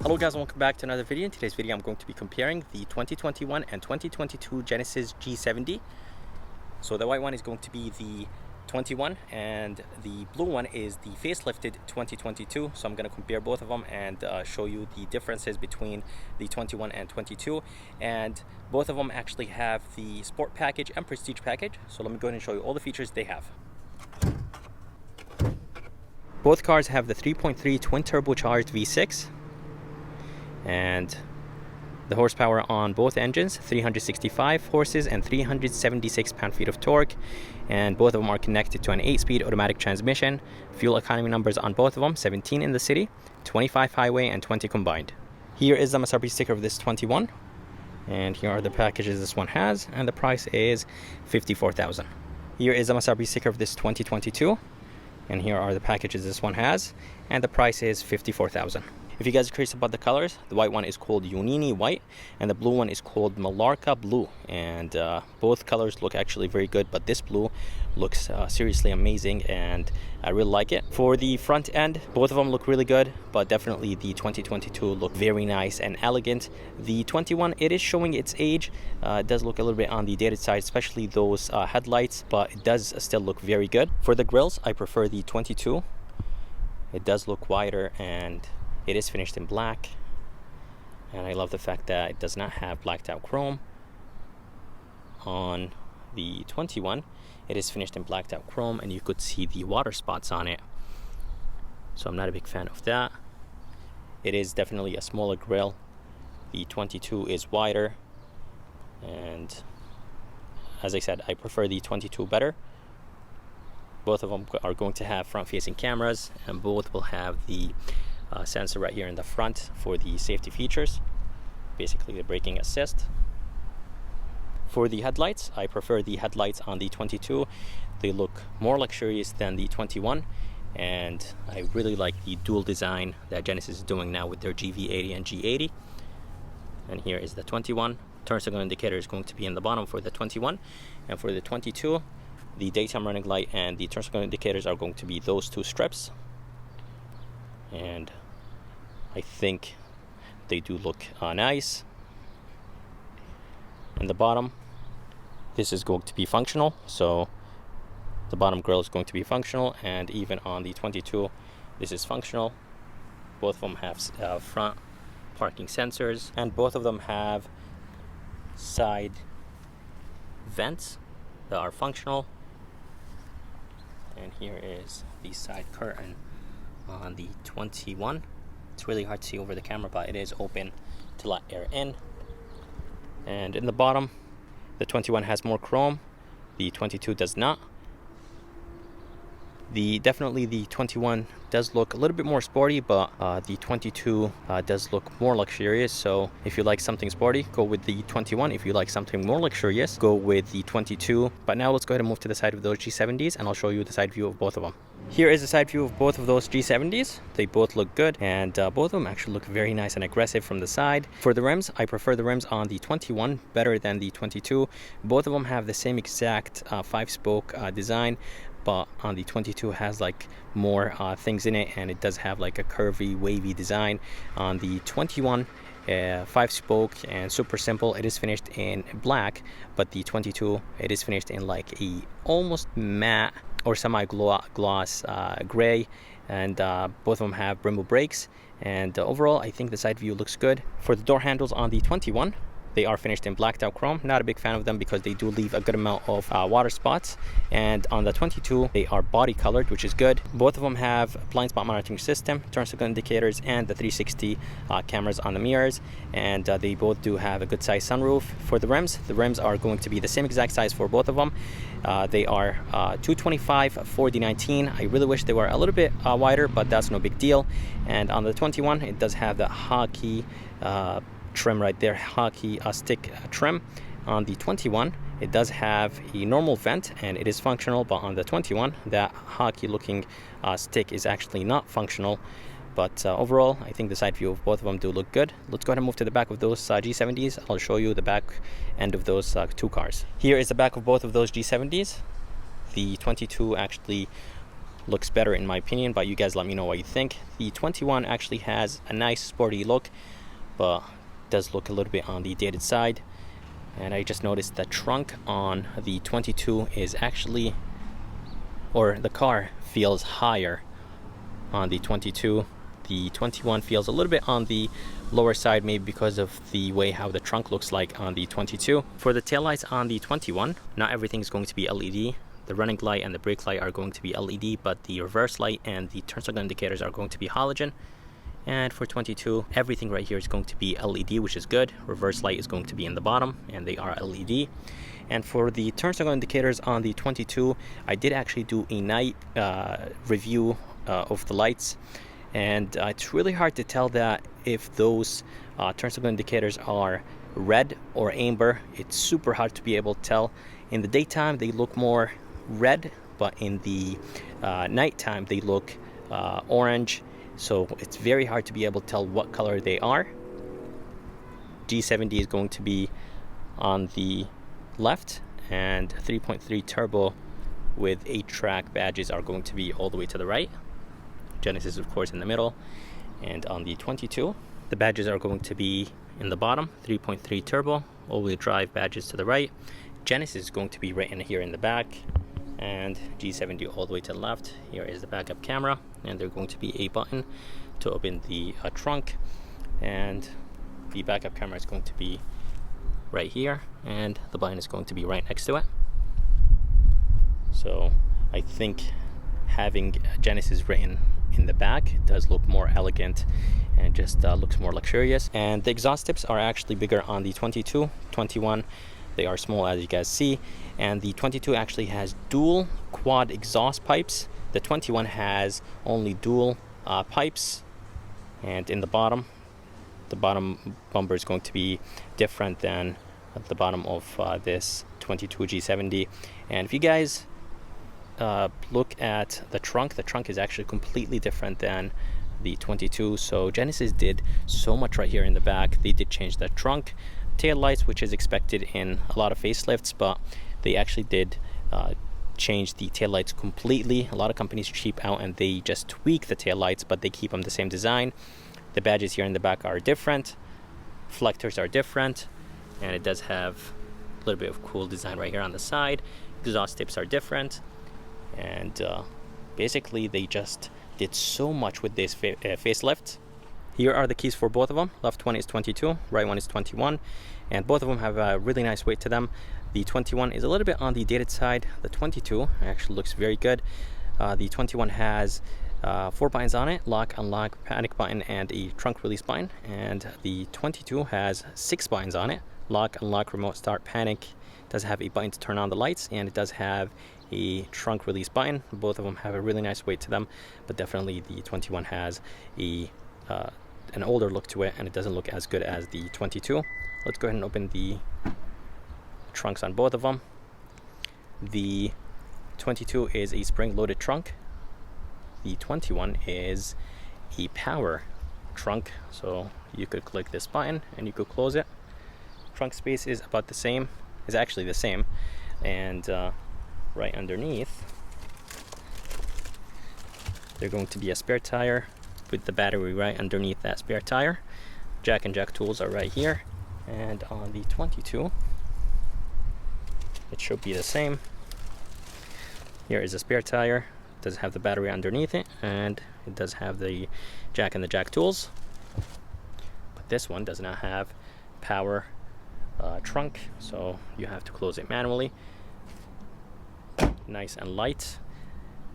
Hello guys, and welcome back to another video. In today's video I'm going to be comparing the 2021 and 2022 Genesis G70. So the white one is going to be the 21 and the blue one is the facelifted 2022. So I'm going to compare both of them and show you the differences between the 21 and 22, and both of them actually have the sport package and prestige package. So let me go ahead and show you all the features they have. Both cars have the 3.3 twin turbocharged V6, and the horsepower on both engines 365 horses and 376 pound-feet of torque, and both of them are connected to an 8-speed automatic transmission. Fuel economy numbers on both of them: 17 in the city, 25 highway, and 20 combined. Here is the MSRP sticker of this 21, and here are the packages this one has, and the price is $54,000. Here is the MSRP sticker of this 2022, and here are the packages this one has, and the price is $54,000. If you guys are curious about the colors, the white one is called Yonini White and the blue one is called Malarca Blue, and both colors look actually very good, but this blue looks seriously amazing and I really like it. For the front end, both of them look really good, but definitely the 2022 look very nice and elegant. The 21, it is showing its age. It does look a little bit on the dated side, especially those headlights, but it does still look very good. For the grills, I prefer the 22. It does look wider and it is finished in black, and I love the fact that it does not have blacked out chrome. On the 21, it is finished in blacked out chrome, and you could see the water spots on it, so I'm not a big fan of that. It is definitely a smaller grille. The 22 is wider, and as I said, I prefer the 22 better. Both of them are going to have front-facing cameras, and both will have the sensor right here in the front for the safety features, basically the braking assist. For the headlights, I prefer the headlights on the 22. They look more luxurious than the 21, and I really like the dual design that Genesis is doing now with their GV80 and G80. And here is the 21. Turn signal indicator is going to be in the bottom for the 21, and for the 22, the daytime running light and the turn signal indicators are going to be those two strips, and I think they do look nice. In the bottom, this is going to be functional, so the bottom grille is going to be functional, and even on the 22 this is functional. Both of them have front parking sensors, and both of them have side vents that are functional. And here is the side curtain on the 21. It's really hard to see over the camera, but it is open to let air in. And in the bottom, the 21 has more chrome, the 22 does not. Definitely the 21 does look a little bit more sporty, but the 22 does look more luxurious. So if you like something sporty, go with the 21. If you like something more luxurious, go with the 22. But now let's go ahead and move to the side of those G70s, and I'll show you the side view of both of them. Here is the side view of both of those G70s. They both look good, and both of them actually look very nice and aggressive from the side. For the rims, I prefer the rims on the 21 better than the 22. Both of them have the same exact 5-spoke design, but on the 22 has like more things in it, and it does have like a curvy, wavy design. On the 21, 5-spoke and super simple, it is finished in black, but the 22, it is finished in like a almost matte or semi-gloss gray, and both of them have Brembo brakes, and overall I think the side view looks good. For the door handles on the 21, they are finished in blacked out chrome. Not a big fan of them because they do leave a good amount of water spots. And on the 22, they are body colored, which is good. Both of them have blind spot monitoring system, turn signal indicators, and the 360 cameras on the mirrors. And they both do have a good size sunroof. For the rims are going to be the same exact size for both of them. They are 225 40/19. I really wish they were a little bit wider, but that's no big deal. And on the 21, it does have the hockey trim right there, hockey stick trim. On the 21, it does have a normal vent and it is functional, but on the 21, that hockey looking stick is actually not functional. But overall, I think the side view of both of them do look good. Let's go ahead and move to the back of those G70s. I'll show you the back end of those two cars. Here is the back of both of those G70s. The 22 actually looks better in my opinion, but you guys let me know what you think. The 21 actually has a nice sporty look, but does look a little bit on the dated side. And I just noticed the trunk on the 22 is actually, or the car feels higher on the 22. The 21 feels a little bit on the lower side, maybe because of the way how the trunk looks like on the 22. For the taillights on the 21, not everything is going to be LED. The running light and the brake light are going to be LED, but the reverse light and the turn signal indicators are going to be halogen. And for 22, everything right here is going to be LED, which is good. Reverse light is going to be in the bottom, and they are LED. And for the turn signal indicators on the 22, I did actually do a night review of the lights. And it's really hard to tell that if those turn signal indicators are red or amber. It's super hard to be able to tell. In the daytime, they look more red, but in the nighttime, they look orange. So it's very hard to be able to tell what color they are. G70 is going to be on the left, and 3.3 turbo with 8-track badges are going to be all the way to the right. Genesis, of course, in the middle. And on the 22, the badges are going to be in the bottom. 3.3 turbo, all-wheel drive badges to the right. Genesis is going to be right in here in the back, and G70 all the way to the left. Here is the backup camera, and there's going to be a button to open the trunk, and the backup camera is going to be right here, and the button is going to be right next to it. So I think having Genesis written in the back does look more elegant and just looks more luxurious. And the exhaust tips are actually bigger on the 22. 21, they are small, as you guys see. And the 22 actually has dual quad exhaust pipes. The 21 has only dual pipes. And in the bottom bumper is going to be different than the bottom of this 22 G70. And if you guys look at the trunk is actually completely different than the 22. So Genesis did so much right here in the back. They did change the trunk, tail lights, which is expected in a lot of facelifts, but they actually did change the tail lights completely. A lot of companies cheap out and they just tweak the tail lights, but they keep them the same design. The badges here in the back are different, reflectors are different, and it does have a little bit of cool design right here on the side. Exhaust tips are different. And basically they just did so much with this facelift. Here are the keys for both of them. Left one is 22, right one is 21, and both of them have a really nice weight to them. The 21 is a little bit on the dated side. The 22 actually looks very good. The 21 has 4 buttons on it: lock, unlock, panic button, and a trunk release button. And the 22 has 6 buttons on it: lock, unlock, remote start, panic. It does have a button to turn on the lights, and it does have a trunk release button. Both of them have a really nice weight to them, but definitely the 21 has a an older look to it, and it doesn't look as good as the 22. Let's go ahead and open the trunks on both of them. The 22 is a spring-loaded trunk. The 21 is a power trunk, so you could click this button and you could close it. Trunk space is about the same, is actually the same, and right underneath there's going to be a spare tire with the battery right underneath that spare tire. Jack and jack tools are right here, and on the 22 it should be the same. Here is a spare tire. It does have the battery underneath it, and it does have the jack and the jack tools, but this one does not have power trunk, so you have to close it manually. Nice and light.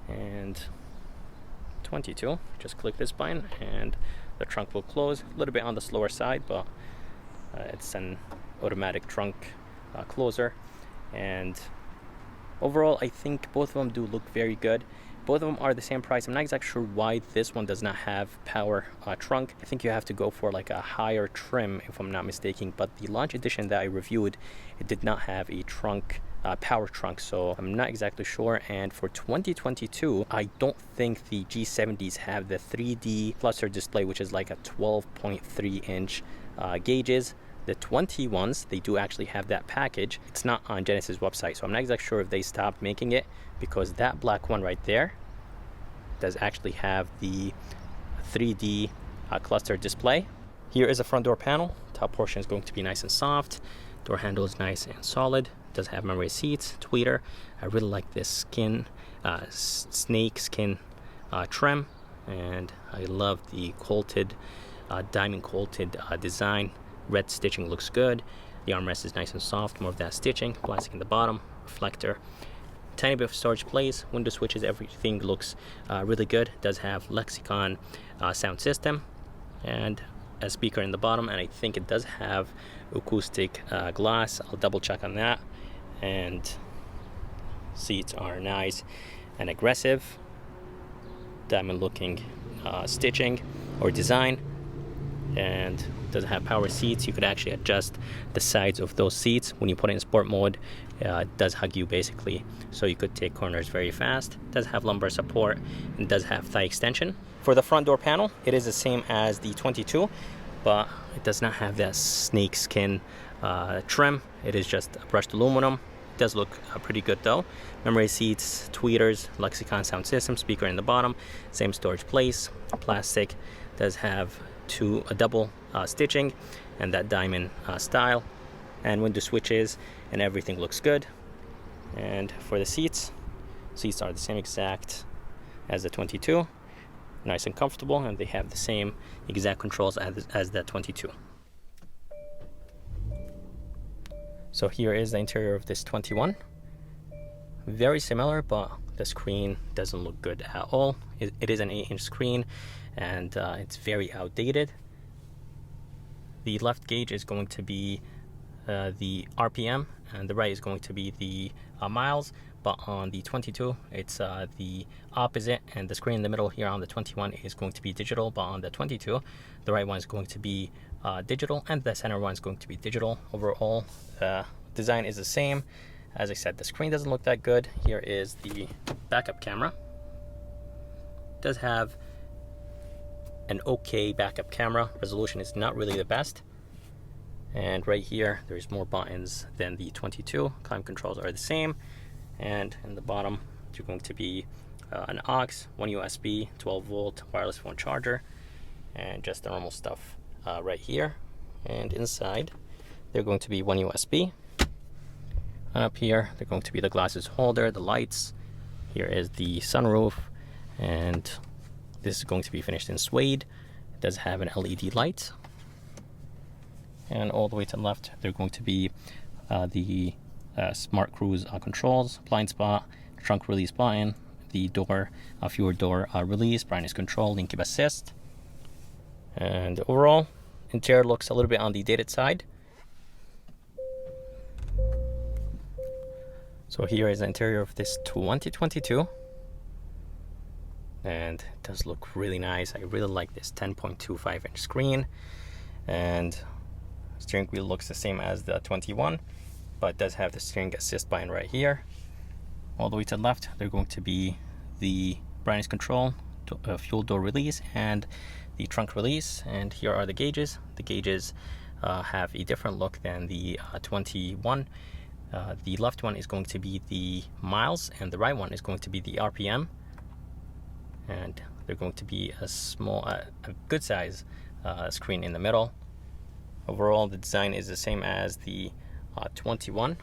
And 22, just click this button and the trunk will close. A little bit on the slower side, but it's an automatic trunk closer. And overall, I think both of them do look very good. Both of them are the same price. I'm not exactly sure why this one does not have power trunk. I think you have to go for like a higher trim, if I'm not mistaken, but the launch edition that I reviewed, it did not have a trunk power trunk, so I'm not exactly sure. And for 2022, I don't think the G70s have the 3D cluster display, which is like a 12.3 inch gauges. The 21s, they do actually have that package. It's not on Genesis website, so I'm not exactly sure if they stopped making it, because that black one right there does actually have the 3D cluster display. Here is a front door panel. Top portion is going to be nice and soft. Door handle is nice and solid. Does have memory seats, tweeter. I really like this skin, snake skin trim, and I love the quilted, diamond quilted design. Red stitching looks good. The armrest is nice and soft, more of that stitching. Plastic in the bottom, reflector. Tiny bit of storage place, window switches, everything looks really good. Does have Lexicon sound system and a speaker in the bottom, and I think it does have acoustic glass. I'll double check on that. And seats are nice and aggressive. Diamond looking stitching or design, and does have power seats. You could actually adjust the sides of those seats when you put it in sport mode. It does hug you basically, so you could take corners very fast. Does have lumbar support and does have thigh extension. For the front door panel, it is the same as the 22, but it does not have that snake skin trim. It is just brushed aluminum. It does look pretty good though. Memory seats, tweeters, Lexicon sound system, speaker in the bottom, same storage place. Plastic does have a double stitching and that diamond style, and window switches, and everything looks good. And for the seats are the same exact as the 22, nice and comfortable, and they have the same exact controls as the 22. So here is the interior of this 21. Very similar, but the screen doesn't look good at all. It is an 8-inch screen, and it's very outdated. The left gauge is going to be the RPM, and the right is going to be the miles, but on the 22 it's the opposite, and the screen in the middle here on the 21 is going to be digital, but on the 22 the right one is going to be digital, and the center one is going to be digital. Overall, the design is the same. As I said, the screen doesn't look that good. Here is the backup camera. It does have an okay backup camera. Resolution is not really the best. And right here, there's more buttons than the 22. Climate controls are the same. And in the bottom, you're going to be an aux, one USB, 12 volt wireless phone charger, and just the normal stuff right here. And inside, they're going to be one USB. And up here, they're going to be the glasses holder, the lights. Here is the sunroof, and this is going to be finished in suede. It does have an LED light. And all the way to the left, they're going to be the smart cruise controls, blind spot, trunk release button, the door, viewer door release, brightness control, link keep assist. And overall, interior looks a little bit on the dated side. So here is the interior of this 2022, and it does look really nice. I really like this 10.25-inch screen, and steering wheel looks the same as the 21, but it does have the steering assist button right here. All the way to the left, they're going to be the brightness control, fuel door release, and the trunk release. And here are the gauges. The gauges have a different look than the 21. The left one is going to be the miles, and the right one is going to be the RPM. And they're going to be a small, a good size screen in the middle. Overall, the design is the same as the 21,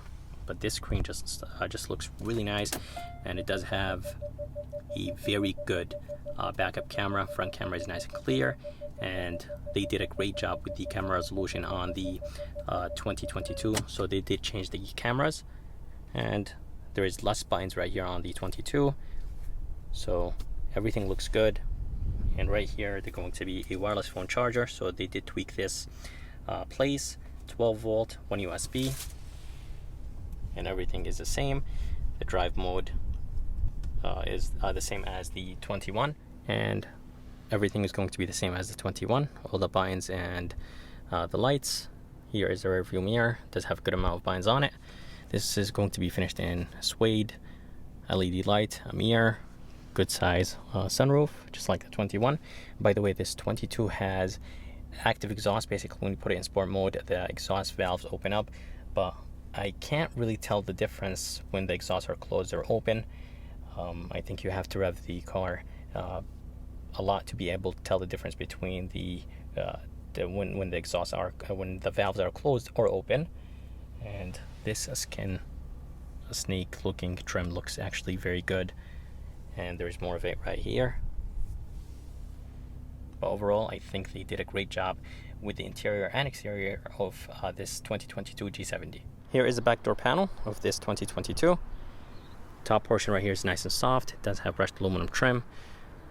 but this screen just looks really nice, and it does have a very good backup camera. Front camera is nice and clear, and they did a great job with the camera resolution on the 2022. So they did change the cameras, and there is less buttons right here on the 22. So everything looks good. And right here, they're going to be a wireless phone charger. So they did tweak this place, 12 volt, one USB, and everything is the same. The drive mode is the same as the 21, and everything is going to be the same as the 21. All the buttons and the lights. Here is the rear view mirror. It does have a good amount of buttons on it. This is going to be finished in suede, LED light, a mirror, good size sunroof, just like the 21. By the way, this 22 has active exhaust. Basically, when you put it in sport mode, the exhaust valves open up, but I can't really tell the difference when the exhausts are closed or open. I think you have to rev the car a lot to be able to tell the difference between when the exhausts are when the valves are closed or open. And this snake looking trim looks actually very good, and there's more of it right here. But overall, I think they did a great job with the interior and exterior of this 2022 G70. Here is the back door panel of this 2022. Top portion right here is nice and soft. It does have brushed aluminum trim.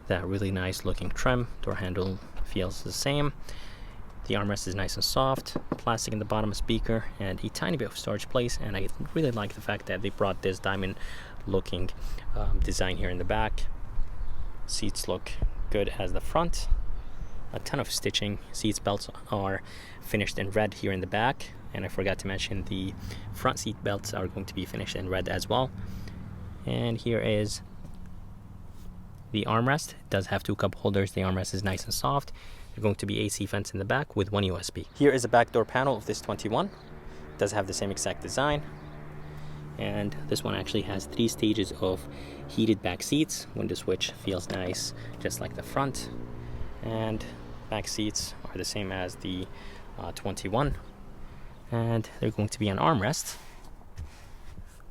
That really nice looking trim. Door handle feels the same. The armrest is nice and soft. Plastic in the bottom speaker and a tiny bit of storage place. And I really like the fact that they brought this diamond looking design here in the back. Seats look good as the front. A ton of stitching. Seat belts are finished in red here in the back. And I forgot to mention the front seat belts are going to be finished in red as well. And here is the armrest. It does have 2 cup holders. The armrest is nice and soft. There's going to be AC vents in the back with 1 USB. Here is the back door panel of this 21. It does have the same exact design. And this one actually has 3 stages of heated back seats. Window switch feels nice, just like the front. And back seats are the same as the 21. And they're going to be an armrest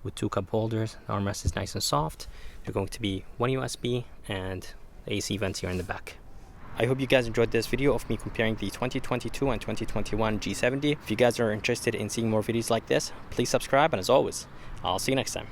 with 2 cup holders. The armrest is nice and soft. They're going to be 1 USB and AC vents here in the back. I hope you guys enjoyed this video of me comparing the 2022 and 2021 G70. If you guys are interested in seeing more videos like this, please subscribe, and as always, I'll see you next time.